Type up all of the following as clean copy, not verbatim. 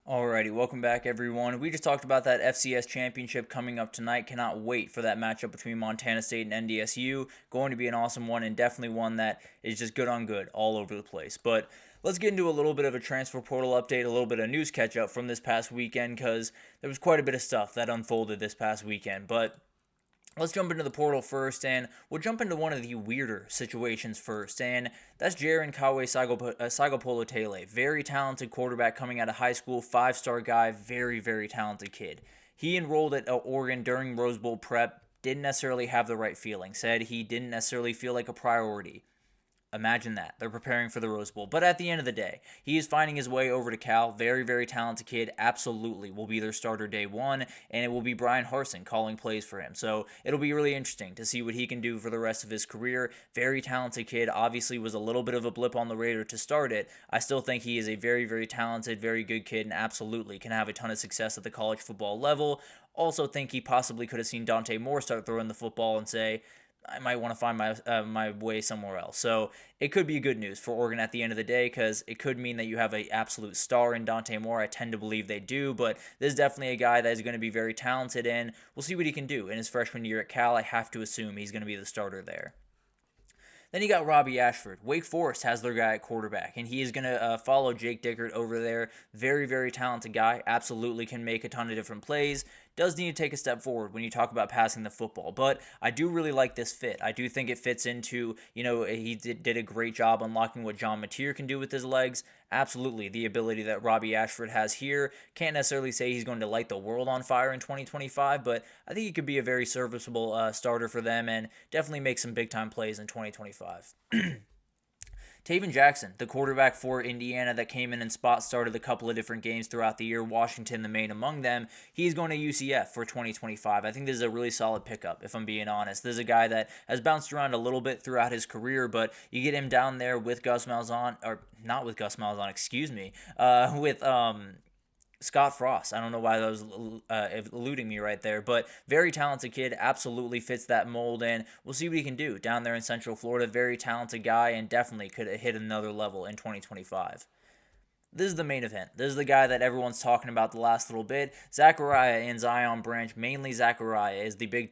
Alrighty, welcome back everyone. We just talked about that FCS championship coming up tonight. Cannot wait for that matchup between Montana State and NDSU. Going to be an awesome one and definitely one that is just good on good all over the place. But let's get into a little bit of a transfer portal update, a little bit of news catch up from this past weekend because there was quite a bit of stuff that unfolded this past weekend. But let's jump into the portal first, and we'll jump into one of the weirder situations first, and that's Jaron Kawe Sagopolo-Tele. Very talented quarterback coming out of high school, five-star guy, very, very talented kid. He enrolled at Oregon during Rose Bowl prep, didn't necessarily have the right feeling, said he didn't necessarily feel like a priority. Imagine that. They're preparing for the Rose Bowl. But at the end of the day, he is finding his way over to Cal. Very, very talented kid. Absolutely will be their starter day one. And it will be Brian Harsin calling plays for him. So it'll be really interesting to see what he can do for the rest of his career. Very talented kid. Obviously was a little bit of a blip on the radar to start it. I still think he is a very, very talented, very good kid and absolutely can have a ton of success at the college football level. Also think he possibly could have seen Dante Moore start throwing the football and say, I might want to find my way somewhere else. So it could be good news for Oregon at the end of the day because it could mean that you have an absolute star in Dante Moore. I tend to believe they do, but this is definitely a guy that is going to be very talented, and we'll see what he can do. In his freshman year at Cal, I have to assume he's going to be the starter there. Then you got Robbie Ashford. Wake Forest has their guy at quarterback, and he is going to follow Jake Dickert over there. Very, very talented guy. Absolutely can make a ton of different plays. Does need to take a step forward when you talk about passing the football. But I do really like this fit. I do think it fits into, he did a great job unlocking what John Mateer can do with his legs. Absolutely, the ability that Robbie Ashford has here. Can't necessarily say he's going to light the world on fire in 2025, but I think he could be a very serviceable starter for them and definitely make some big-time plays in 2025. Taven Jackson, the quarterback for Indiana that came in and spot started a couple of different games throughout the year, Washington the main among them, he's going to UCF for 2025. I think this is a really solid pickup, if I'm being honest. This is a guy that has bounced around a little bit throughout his career, but you get him down there with Gus Malzahn, or not with Gus Malzahn, excuse me, with Scott Frost. I don't know why that was eluding me right there, but very talented kid, absolutely fits that mold, and we'll see what he can do down there in Central Florida. Very talented guy, and definitely could hit another level in 2025. This is the main event. This is the guy that everyone's talking about the last little bit. Zachariah and Zion Branch. Mainly Zachariah is the big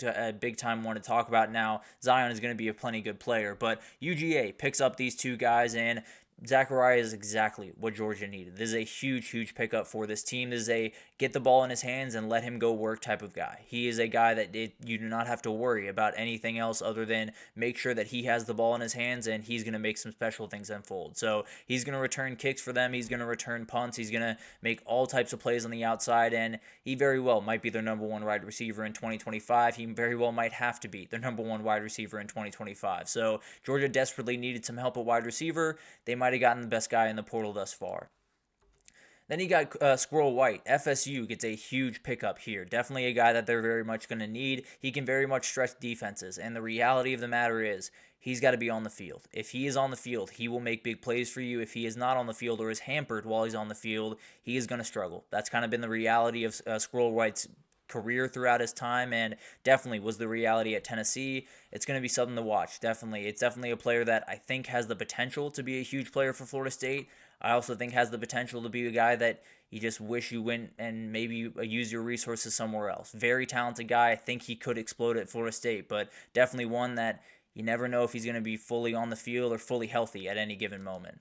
time one to talk about now. Zion is going to be a plenty good player, but UGA picks up these two guys, and Zachariah is exactly what Georgia needed. This is a huge, huge pickup for this team. This is a get the ball in his hands and let him go work type of guy. He is a guy that you do not have to worry about anything else other than make sure that he has the ball in his hands and he's going to make some special things unfold. So he's going to return kicks for them. He's going to return punts. He's going to make all types of plays on the outside, and he very well might be their number one wide receiver in 2025. He very well might have to be their number one wide receiver in 2025. So Georgia desperately needed some help at wide receiver. They might have gotten the best guy in the portal thus far. Then you got Squirrel White. FSU gets a huge pickup here. Definitely a guy that they're very much going to need. He can very much stretch defenses. And the reality of the matter is, he's got to be on the field. If he is on the field, he will make big plays for you. If he is not on the field or is hampered while he's on the field, he is going to struggle. That's kind of been the reality of Squirrel White's career throughout his time, and definitely was the reality at Tennessee. It's going to be something to watch. Definitely. It's definitely a player that I think has the potential to be a huge player for Florida State. I also think has the potential to be a guy that you just wish you went and maybe use your resources somewhere else. Very talented guy. I think he could explode at Florida State, but definitely one that you never know if he's going to be fully on the field or fully healthy at any given moment.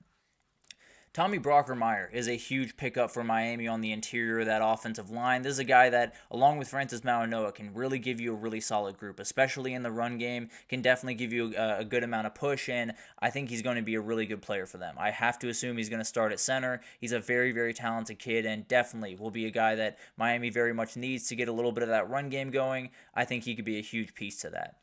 Tommy Brockermeyer is a huge pickup for Miami on the interior of that offensive line. This is a guy that, along with Francis Mauanoa, can really give you a really solid group, especially in the run game, can definitely give you a good amount of push, and I think he's going to be a really good player for them. I have to assume he's going to start at center. He's a very, very talented kid, and definitely will be a guy that Miami very much needs to get a little bit of that run game going. I think he could be a huge piece to that.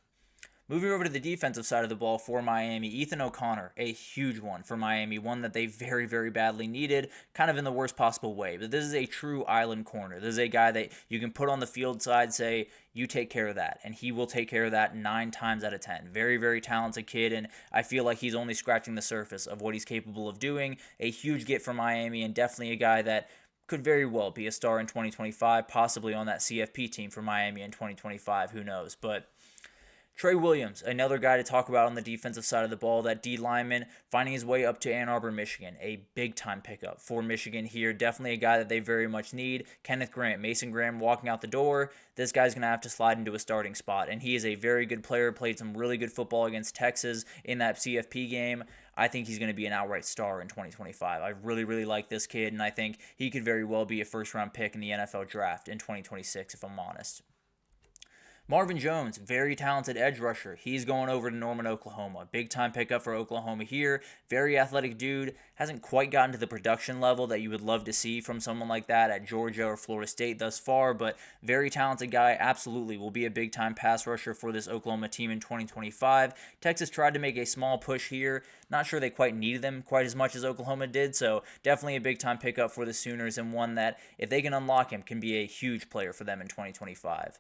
Moving over to the defensive side of the ball for Miami, Ethan O'Connor, a huge one for Miami, one that they very, very badly needed, kind of in the worst possible way. But this is a true island corner. This is a guy that you can put on the field side, say, you take care of that, and he will take care of that 9 times out of 10. Very, very talented kid, and I feel like he's only scratching the surface of what he's capable of doing. A huge get for Miami, and definitely a guy that could very well be a star in 2025, possibly on that CFP team for Miami in 2025, who knows. But Trey Williams, another guy to talk about on the defensive side of the ball, that D lineman finding his way up to Ann Arbor, Michigan. A big-time pickup for Michigan here. Definitely a guy that they very much need. Kenneth Graham, Mason Graham walking out the door. This guy's going to have to slide into a starting spot, and he is a very good player, played some really good football against Texas in that CFP game. I think he's going to be an outright star in 2025. I really, really like this kid, and I think he could very well be a first-round pick in the NFL draft in 2026, if I'm honest. Marvin Jones, very talented edge rusher. He's going over to Norman, Oklahoma. Big time pickup for Oklahoma here. Very athletic dude. Hasn't quite gotten to the production level that you would love to see from someone like that at Georgia or Florida State thus far, but very talented guy. Absolutely will be a big time pass rusher for this Oklahoma team in 2025. Texas tried to make a small push here. Not sure they quite needed him quite as much as Oklahoma did, so definitely a big time pickup for the Sooners, and one that, if they can unlock him, can be a huge player for them in 2025.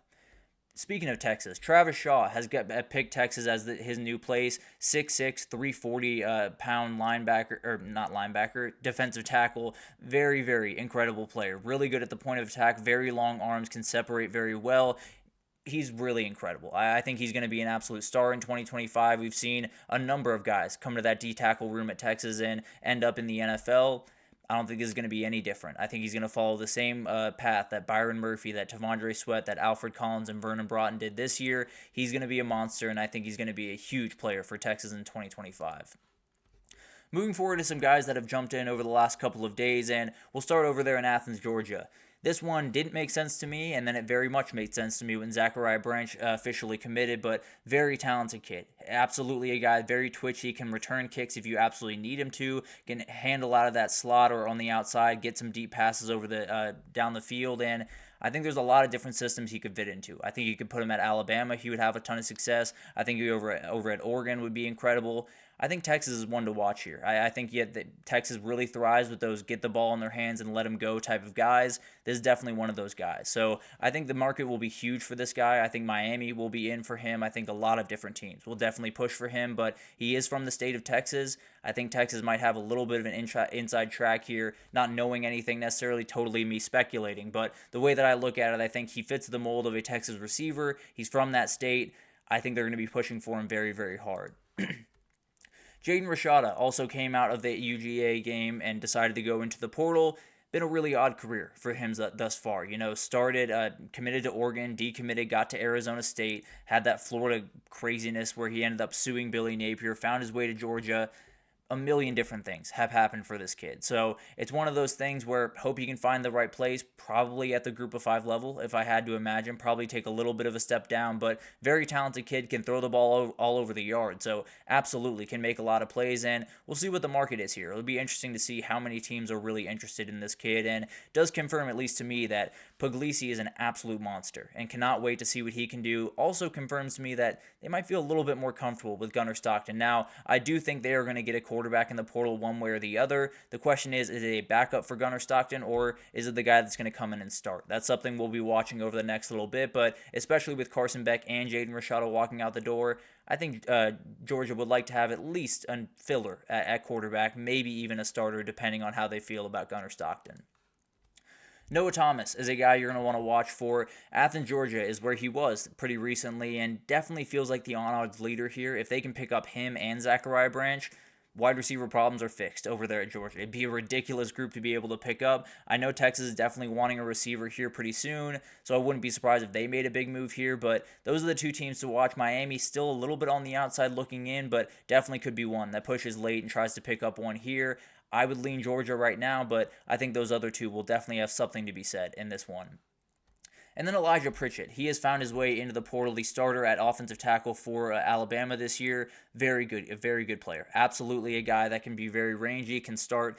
Speaking of Texas, Travis Shaw has picked Texas as his new place. 6'6", 340-pound defensive tackle. Very, very incredible player. Really good at the point of attack. Very long arms, can separate very well. He's really incredible. I think he's going to be an absolute star in 2025. We've seen a number of guys come to that D-tackle room at Texas and end up in the NFL. I don't think this is going to be any different. I think he's going to follow the same path that Byron Murphy, that Tavondre Sweat, that Alfred Collins, and Vernon Broughton did this year. He's going to be a monster, and I think he's going to be a huge player for Texas in 2025. Moving forward to some guys that have jumped in over the last couple of days, and we'll start over there in Athens, Georgia. This one didn't make sense to me, and then it very much made sense to me when Zachariah Branch officially committed, but very talented kid. Absolutely a guy, very twitchy, can return kicks if you absolutely need him to, can handle out of that slot or on the outside, get some deep passes over the down the field, and I think there's a lot of different systems he could fit into. I think you could put him at Alabama. He would have a ton of success. I think over at Oregon would be incredible. I think Texas is one to watch here. I think Texas really thrives with those get the ball in their hands and let them go type of guys. This is definitely one of those guys. So I think the market will be huge for this guy. I think Miami will be in for him. I think a lot of different teams will definitely push for him, but he is from the state of Texas. I think Texas might have a little bit of an inside track here, not knowing anything necessarily, totally me speculating, but the way that I look at it, I think he fits the mold of a Texas receiver. He's from that state. I think they're going to be pushing for him very, very hard. Jaden Rashada also came out of the UGA game and decided to go into the portal. Been a really odd career for him thus far. Started, committed to Oregon, decommitted, got to Arizona State, had that Florida craziness where he ended up suing Billy Napier, found his way to Georgia. A million different things have happened for this kid. So it's one of those things where hope he can find the right place, probably at the group of 5 level, if I had to imagine. Probably take a little bit of a step down, but very talented kid, can throw the ball all over the yard. So absolutely can make a lot of plays, and we'll see what the market is here. It'll be interesting to see how many teams are really interested in this kid, and does confirm, at least to me, that Puglisi is an absolute monster and cannot wait to see what he can do. Also confirms to me that they might feel a little bit more comfortable with Gunnar Stockton. Now, I do think they are going to get a quarterback in the portal one way or the other. The question is it a backup for Gunnar Stockton, or is it the guy that's going to come in and start? That's something we'll be watching over the next little bit, but especially with Carson Beck and Jaden Rashada walking out the door, I think Georgia would like to have at least a filler at quarterback, maybe even a starter, depending on how they feel about Gunnar Stockton. Noah Thomas is a guy you're going to want to watch for. Athens, Georgia is where he was pretty recently, and definitely feels like the on-odds leader here. If they can pick up him and Zachariah Branch, wide receiver problems are fixed over there at Georgia. It'd be a ridiculous group to be able to pick up. I know Texas is definitely wanting a receiver here pretty soon, so I wouldn't be surprised if they made a big move here, but those are the two teams to watch. Miami still a little bit on the outside looking in, but definitely could be one that pushes late and tries to pick up one here. I would lean Georgia right now, but I think those other two will definitely have something to be said in this one. And then Elijah Pritchett. He has found his way into the portal. The starter at offensive tackle for Alabama this year. Very good, a very good player. Absolutely a guy that can be very rangy, can start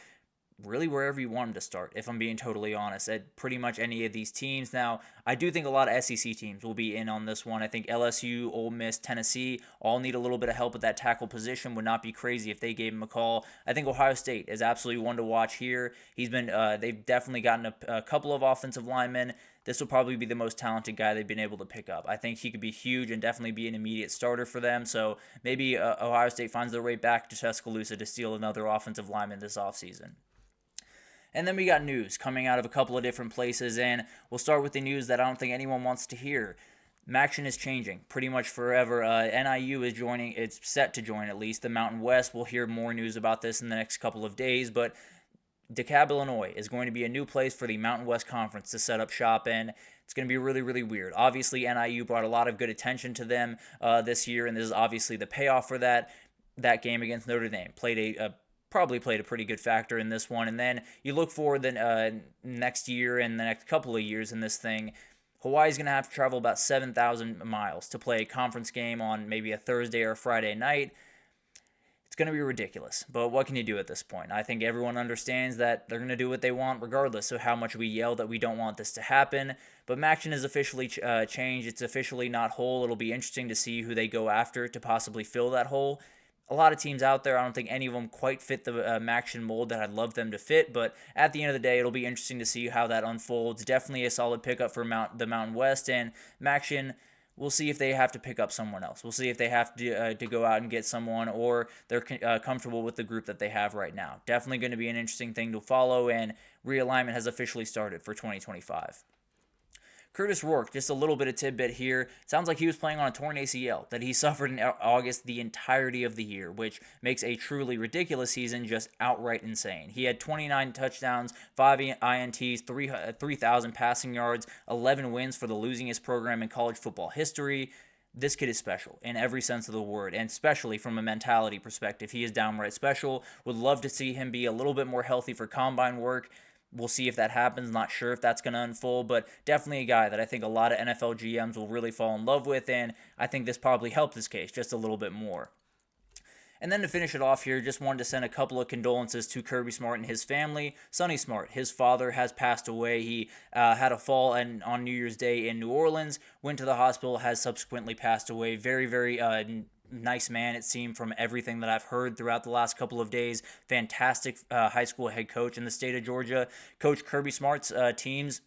really wherever you want him to start, if I'm being totally honest, at pretty much any of these teams. Now, I do think a lot of SEC teams will be in on this one. I think LSU, Ole Miss, Tennessee all need a little bit of help at that tackle position. Would not be crazy if they gave him a call. I think Ohio State is absolutely one to watch here. He's been, they've definitely gotten a couple of offensive linemen. This will probably be the most talented guy they've been able to pick up. I think he could be huge and definitely be an immediate starter for them. So maybe Ohio State finds their way back to Tuscaloosa to steal another offensive lineman this offseason. And then we got news coming out of a couple of different places, and we'll start with the news that I don't think anyone wants to hear. MACtion is changing pretty much forever. NIU is joining, it's set to join at least, the Mountain West. We'll hear more news about this in the next couple of days, but DeKalb, Illinois is going to be a new place for the Mountain West Conference to set up shop in. It's going to be really, really weird. Obviously, NIU brought a lot of good attention to them this year, and this is obviously the payoff for that. That game against Notre Dame probably played a pretty good factor in this one. And then you look forward the next year and the next couple of years in this thing. Hawaii's going to have to travel about 7,000 miles to play a conference game on maybe a Thursday or a Friday night. It's going to be ridiculous, but what can you do at this point? I think everyone understands that they're going to do what they want regardless of how much we yell that we don't want this to happen. But MACtion is officially changed. It's officially not whole. It'll be interesting to see who they go after to possibly fill that hole. A lot of teams out there, I don't think any of them quite fit the MACtion mold that I'd love them to fit, but at the end of the day, it'll be interesting to see how that unfolds. Definitely a solid pickup for the Mountain West, and MACtion, we'll see if they have to pick up someone else. We'll see if they have to go out and get someone, or they're comfortable with the group that they have right now. Definitely going to be an interesting thing to follow, and realignment has officially started for 2025. Curtis Rourke, just a little bit of tidbit here. Sounds like he was playing on a torn ACL that he suffered in August the entirety of the year, which makes a truly ridiculous season just outright insane. He had 29 touchdowns, 5 INTs, 3,000 passing yards, 11 wins for the losingest program in college football history. This kid is special in every sense of the word, and especially from a mentality perspective. He is downright special. Would love to see him be a little bit more healthy for combine work. We'll see if that happens. Not sure if that's going to unfold, but definitely a guy that I think a lot of NFL GMs will really fall in love with, and I think this probably helped his case just a little bit more. And then to finish it off here, just wanted to send a couple of condolences to Kirby Smart and his family. Sonny Smart, his father, has passed away. He had a fall on New Year's Day in New Orleans, went to the hospital, has subsequently passed away. Very, very nice man, it seemed, from everything that I've heard throughout the last couple of days. Fantastic high school head coach in the state of Georgia. Coach Kirby Smart's teams,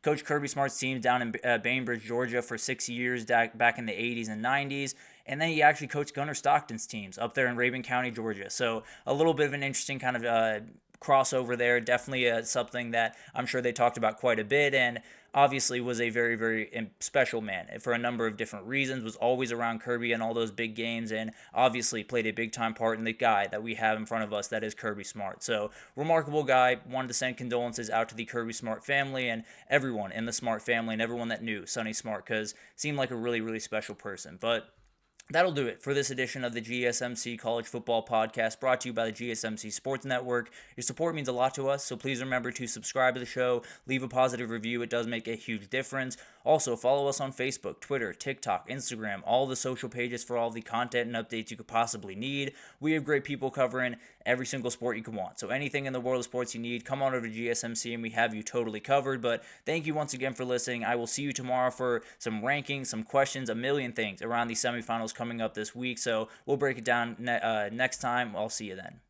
Coach Kirby Smart's teams down in Bainbridge, Georgia for 6 years back in the 80s and 90s. And then he actually coached Gunnar Stockton's teams up there in Rabun County, Georgia. So a little bit of an interesting kind of crossover there. Definitely something that I'm sure they talked about quite a bit, and obviously was a very, very special man for a number of different reasons, was always around Kirby in all those big games, and obviously played a big time part in the guy that we have in front of us that is Kirby Smart. So remarkable guy. Wanted to send condolences out to the Kirby Smart family and everyone in the Smart family and everyone that knew Sonny Smart, because seemed like a really, really special person. But that'll do it for this edition of the GSMC College Football Podcast, brought to you by the GSMC Sports Network. Your support means a lot to us, so please remember to subscribe to the show, leave a positive review. It does make a huge difference. Also, follow us on Facebook, Twitter, TikTok, Instagram, all the social pages for all the content and updates you could possibly need. We have great people covering every single sport you could want. So anything in the world of sports you need, come on over to GSMC and we have you totally covered. But thank you once again for listening. I will see you tomorrow for some rankings, some questions, a million things around the semifinals coming up this week. So we'll break it down next time. I'll see you then.